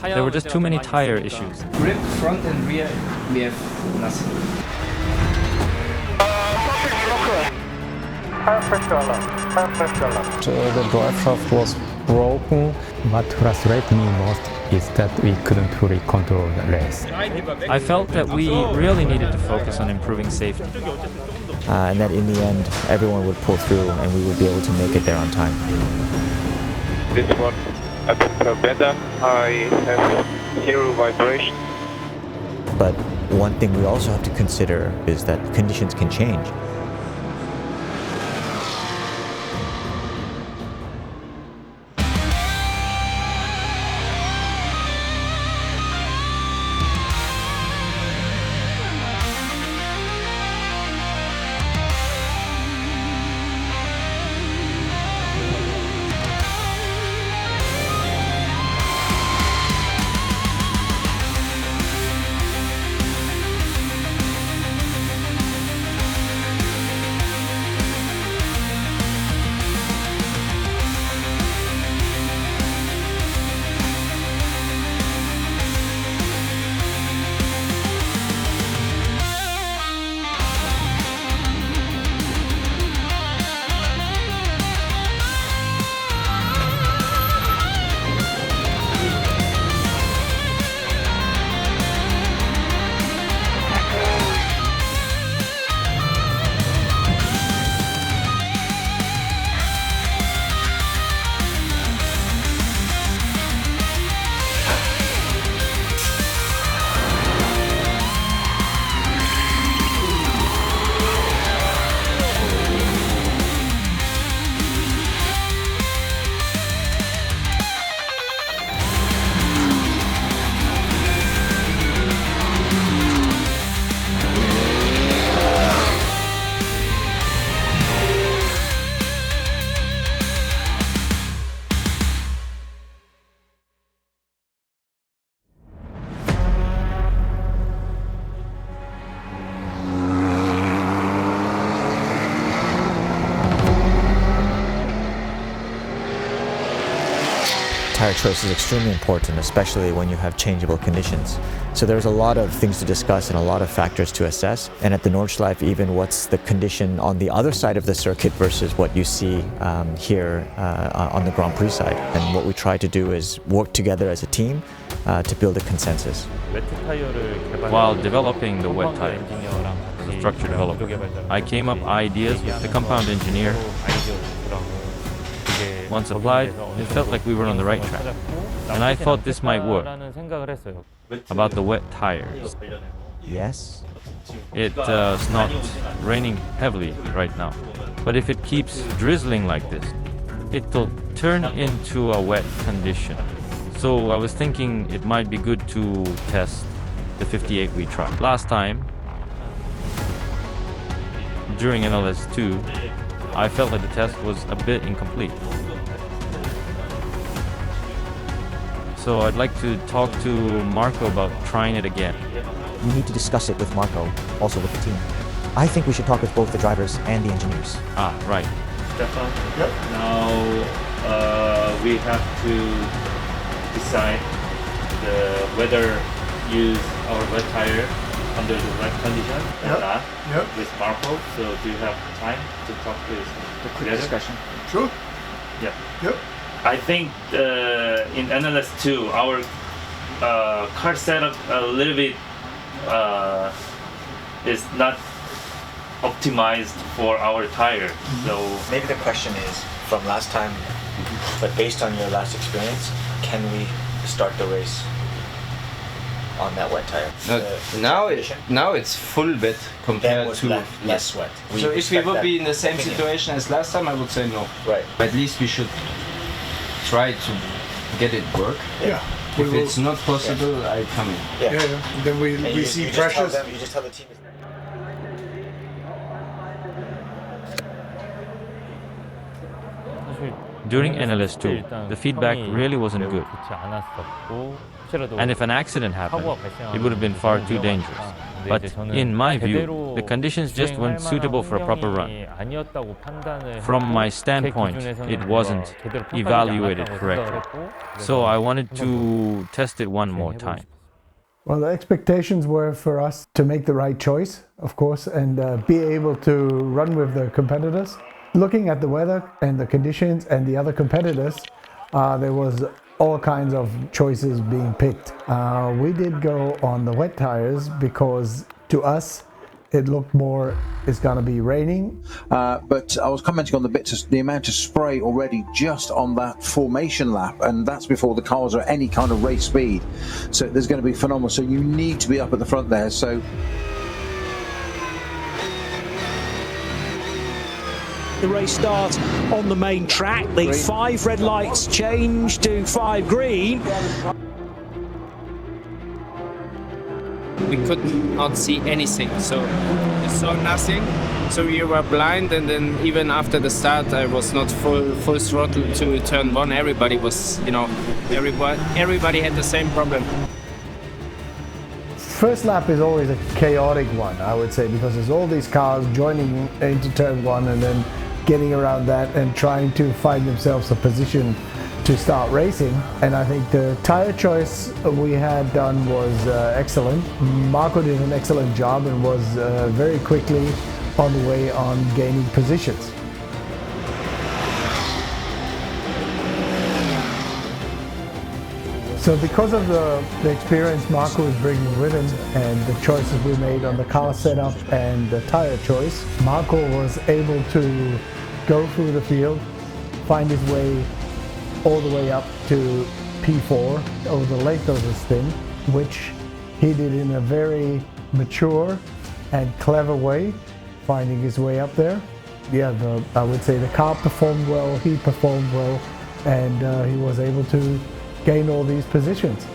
There were just too many tire issues. Grip, front and rear, we have nothing. The drive shaft was broken. What frustrated me most is that we couldn't fully control the race. I felt that we really needed to focus on improving safety. And that in the end, everyone would pull through and we would be able to make it there on time. This one a bit better. I have 0 vibration. But one thing we also have to consider is that conditions can change. Tire choice is extremely important, especially when you have changeable conditions. So there's a lot of things to discuss and a lot of factors to assess. And at the Nordschleife, even what's the condition on the other side of the circuit versus what you see here on the Grand Prix side. And what we try to do is work together as a team to build a consensus. While developing the wet tire as a structure developer, I came up ideas with the compound engineer. Once applied, it felt like we were on the right track. And I thought this might work. About the wet tires. Yes? It's not raining heavily right now. But if it keeps drizzling like this, it'll turn into a wet condition. So I was thinking it might be good to test the 58 we tried. Last time, during NLS2, I felt like the test was a bit incomplete. So I'd like to talk to Marco about trying it again. You need to discuss it with Marco, also with the team. I think we should talk with both the drivers and the engineers. Ah, right. Stefan, now we have to decide whether use our wet tire under the wet condition or not with Marco. So do you have time to talk with quick discussion? Sure. Yeah. Yep. I think in NLS2 our car setup a little bit is not optimized for our tire. So maybe the question is, from last time, but based on your last experience, can we start the race on that wet tire? Now it's full wet compared to less wet. So if we would be in the same situation as last time, I would say no. Right. At least we should try to get it work. Yeah. If it's not possible, I come in. Yeah. Then we see pressures. You just tell the team. During NLS2, the feedback really wasn't good. And if an accident happened, it would have been far too dangerous. But in my view, the conditions just weren't suitable for a proper run. From my standpoint, it wasn't evaluated correctly. So I wanted to test it one more time. Well, the expectations were for us to make the right choice, of course, and be able to run with the competitors. Looking at the weather and the conditions and the other competitors, there was all kinds of choices being picked. We did go on the wet tires because to us it looked more it's going to be raining. But I was commenting on the amount of spray already just on that formation lap, and that's before the cars are any kind of race speed. So there's going to be phenomenal. So you need to be up at the front there. So the race starts on the main track. The 5 red lights change to 5 green. We could not see anything, so we saw nothing. So we were blind, and then even after the start, I was not full throttle to turn 1. Everybody was, everybody had the same problem. First lap is always a chaotic one, I would say, because there's all these cars joining into turn 1 and then getting around that and trying to find themselves a position to start racing. And I think the tire choice we had done was excellent. Marco did an excellent job and was very quickly on the way on gaining positions. So because of the experience Marco is bringing with him and the choices we made on the car setup and the tire choice, Marco was able to go through the field, find his way all the way up to P4 over the length of the stint, which he did in a very mature and clever way, finding his way up there. Yeah, I would say the car performed well, he performed well, and he was able to gain all these positions.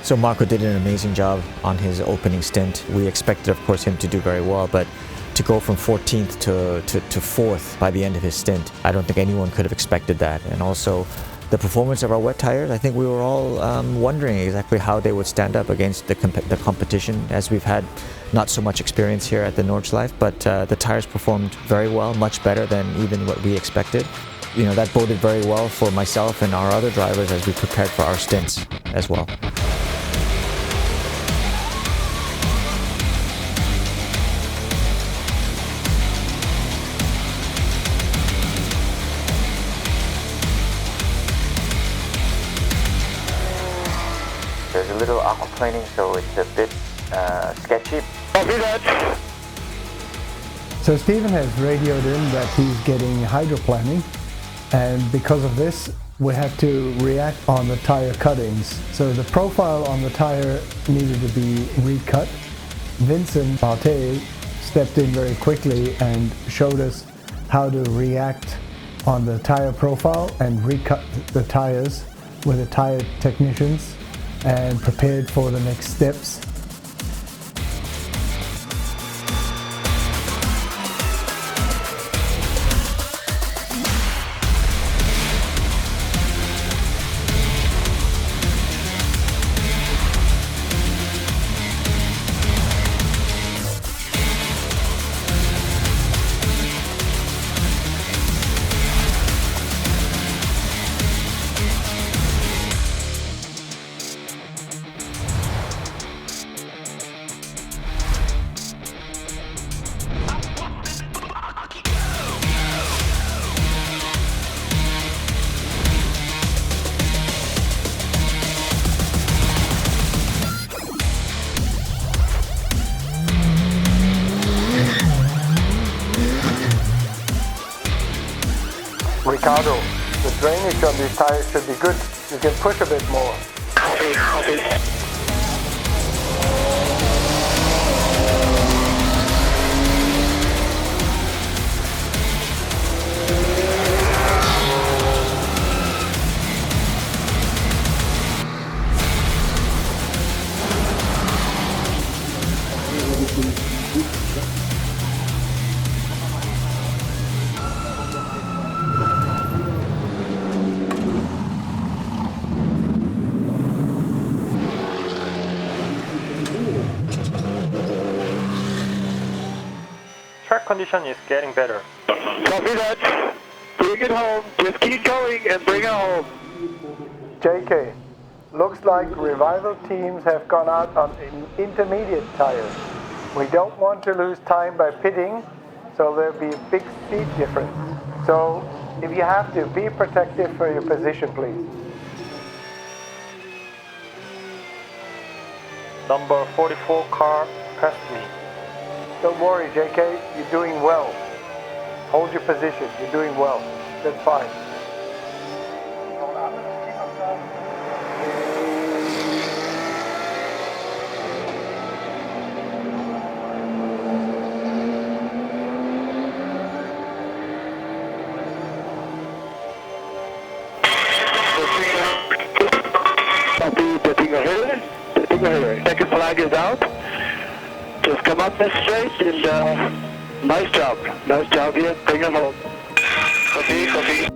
So Marco did an amazing job on his opening stint. We expected, of course, him to do very well, but to go from 14th to 4th by the end of his stint, I don't think anyone could have expected that. And also the performance of our wet tires, I think we were all wondering exactly how they would stand up against the competition, as we've had not so much experience here at the Nordschleife, but the tires performed very well, much better than even what we expected. That boded very well for myself and our other drivers as we prepared for our stints as well. There's a little aquaplaning, so it's a bit sketchy. So Stephen has radioed in that he's getting hydroplaning, and because of this we had to react on the tire cuttings. So the profile on the tire needed to be recut. Vincent Bartet stepped in very quickly and showed us how to react on the tire profile and recut the tires with the tire technicians and prepared for the next steps. Ricardo, the drainage on these tires should be good. You can push a bit more. track condition is getting better. Copy that. Bring it home. Just keep going and bring it home. JK, looks like revival teams have gone out on intermediate tires. We don't want to lose time by pitting, so there'll be a big speed difference. So if you have to, be protective for your position, please. Number 44 car passed me. Don't worry, JK, you're doing well. Hold your position, you're doing well. That's fine. Second flag is out. Just come up this straight and nice job. Nice job here. Bring it home. Copy, copy.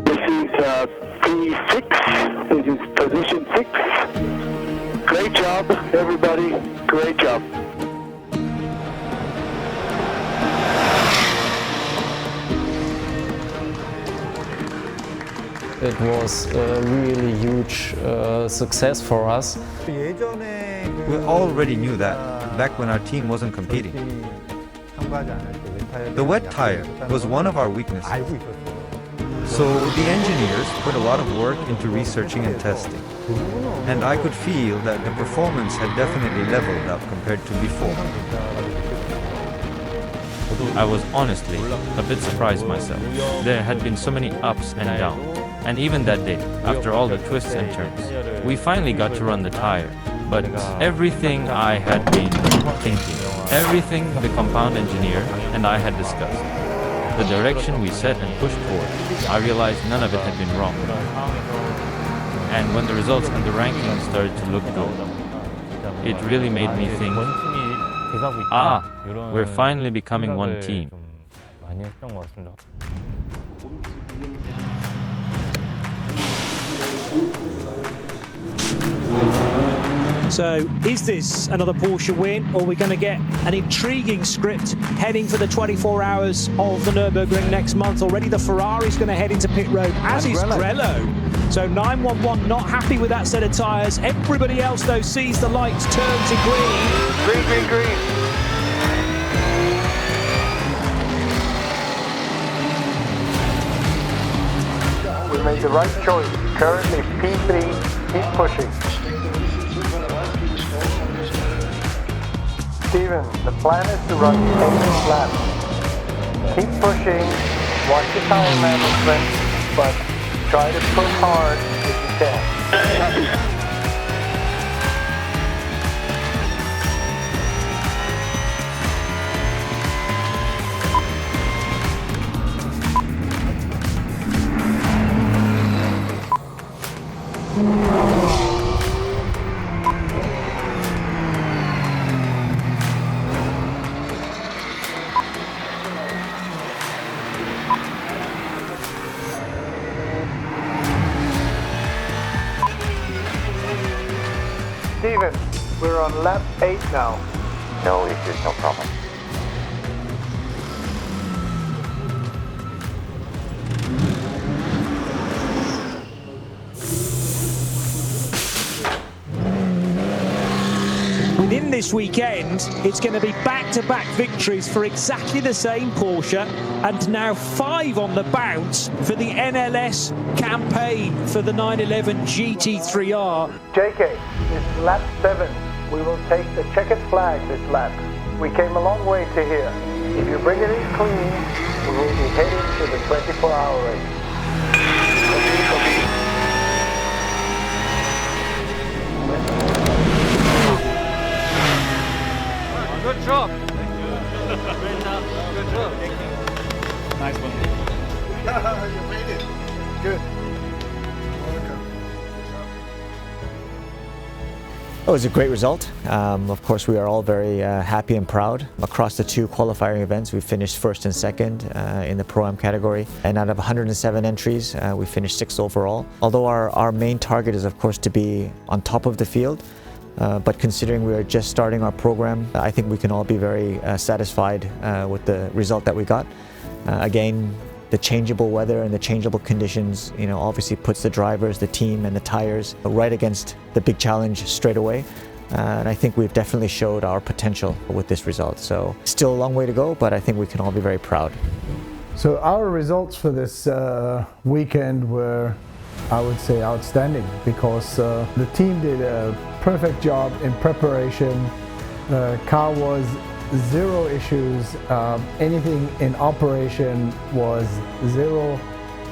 This is P6. This is position 6. Great job, everybody. Great job. It was a really huge success for us. We already knew that back when our team wasn't competing. The wet tire was one of our weaknesses. So the engineers put a lot of work into researching and testing. And I could feel that the performance had definitely leveled up compared to before. I was honestly a bit surprised myself. There had been so many ups and downs. And even that day, after all the twists and turns, we finally got to run the tire. But everything I had been thinking, everything the compound engineer and I had discussed, the direction we set and pushed toward, I realized none of it had been wrong. And when the results and the rankings started to look good, it really made me think, we're finally becoming one team. So is this another Porsche win, or are we going to get an intriguing script heading for the 24 hours of the Nürburgring next month? Already the Ferrari's going to head into pit road, as is Grello. So 911 not happy with that set of tyres. Everybody else, though, sees the lights turn to green. Green, green, green. We made the right choice. Currently P3, keep pushing. Steven, the plan is to run 8 laps. Keep pushing, watch the tire management, but try to push hard if you can. Steven, we're on lap 8 now. No issues, no problem. Within this weekend, it's going to be back-to-back victories for exactly the same Porsche, and now 5 on the bounce for the NLS campaign for the 911 GT3R. JK, this is lap 7. We will take the checkered flag this lap. We came a long way to here. If you bring it in clean, we will be heading to the 24-hour race. Good job. Thank you. Good job. Thank you. Nice one. You made it. Good. It was a great result. Of course, we are all very happy and proud. Across the 2 qualifying events, we finished 1st and 2nd in the Pro-Am category. And out of 107 entries, we finished 6th overall. Although our main target is, of course, to be on top of the field, But considering we are just starting our program, I think we can all be very satisfied with the result that we got. Again, the changeable weather and the changeable conditions, obviously puts the drivers, the team, and the tires right against the big challenge straight away. And I think we've definitely showed our potential with this result. So still a long way to go, but I think we can all be very proud. So our results for this weekend were, I would say, outstanding, because the team did a perfect job in preparation. The car was zero issues. Anything in operation was zero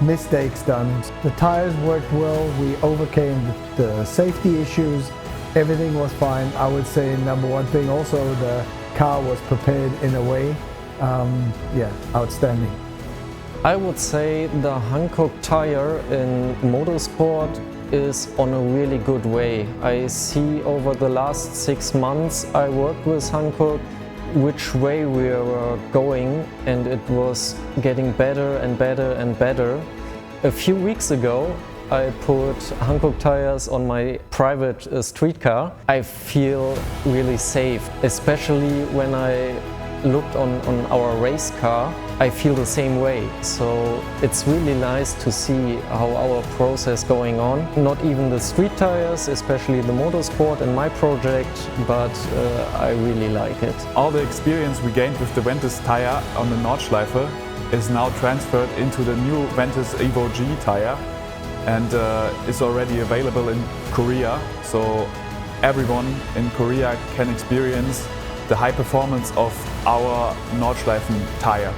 mistakes done. The tires worked well. We overcame the safety issues. Everything was fine. I would say number one thing also, the car was prepared in a way. Yeah, outstanding. I would say the Hankook Tire in Motorsport is on a really good way. I see over the last 6 months I worked with Hankook which way we were going, and it was getting better and better and better. A few weeks ago I put Hankook tires on my private street car. I feel really safe, especially when I looked on our race car. I feel the same way. So it's really nice to see how our process going on. Not even the street tires, especially the Motorsport and my project, but I really like it. All the experience we gained with the Ventus tire on the Nordschleife is now transferred into the new Ventus Evo G tire, and is already available in Korea. So everyone in Korea can experience the high performance of our Nordschleifen tire.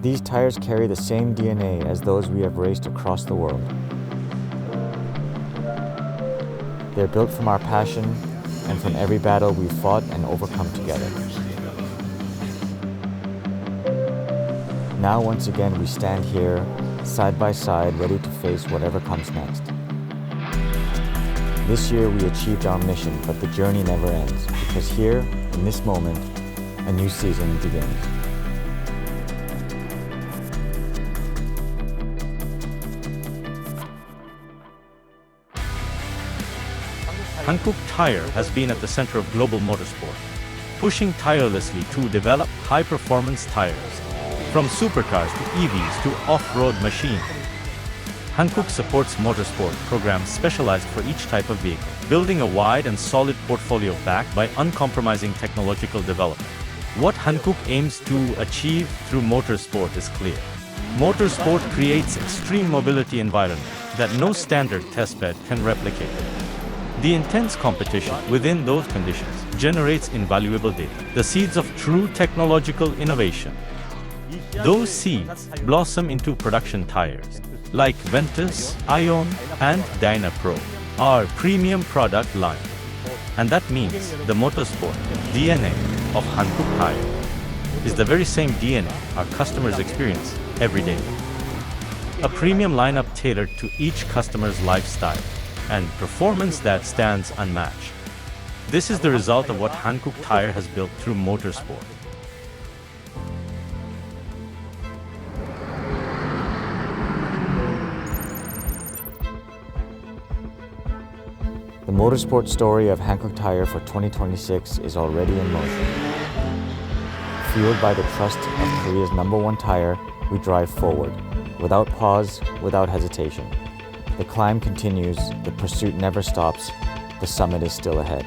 These tires carry the same DNA as those we have raced across the world. They're built from our passion and from every battle we've fought and overcome together. Now once again we stand here, side by side, ready to face whatever comes next. This year we achieved our mission, but the journey never ends, because here, in this moment, a new season begins. Hankook Tire has been at the center of global motorsport, pushing tirelessly to develop high-performance tires, from supercars to EVs to off-road machines. Hankook supports motorsport programs specialized for each type of vehicle, building a wide and solid portfolio backed by uncompromising technological development. What Hankook aims to achieve through motorsport is clear. Motorsport creates extreme mobility environment that no standard testbed can replicate. The intense competition within those conditions generates invaluable data, the seeds of true technological innovation. Those seeds blossom into production tires, like Ventus, Ion, and Dynapro, our premium product line. And that means the Motorsport DNA of Hankook Tire is the very same DNA our customers experience every day. A premium lineup tailored to each customer's lifestyle and performance that stands unmatched. This is the result of what Hankook Tire has built through motorsport. The motorsport story of Hankook Tire for 2026 is already in motion. Fueled by the trust of Korea's #1 tire, we drive forward, without pause, without hesitation. The climb continues, the pursuit never stops, the summit is still ahead.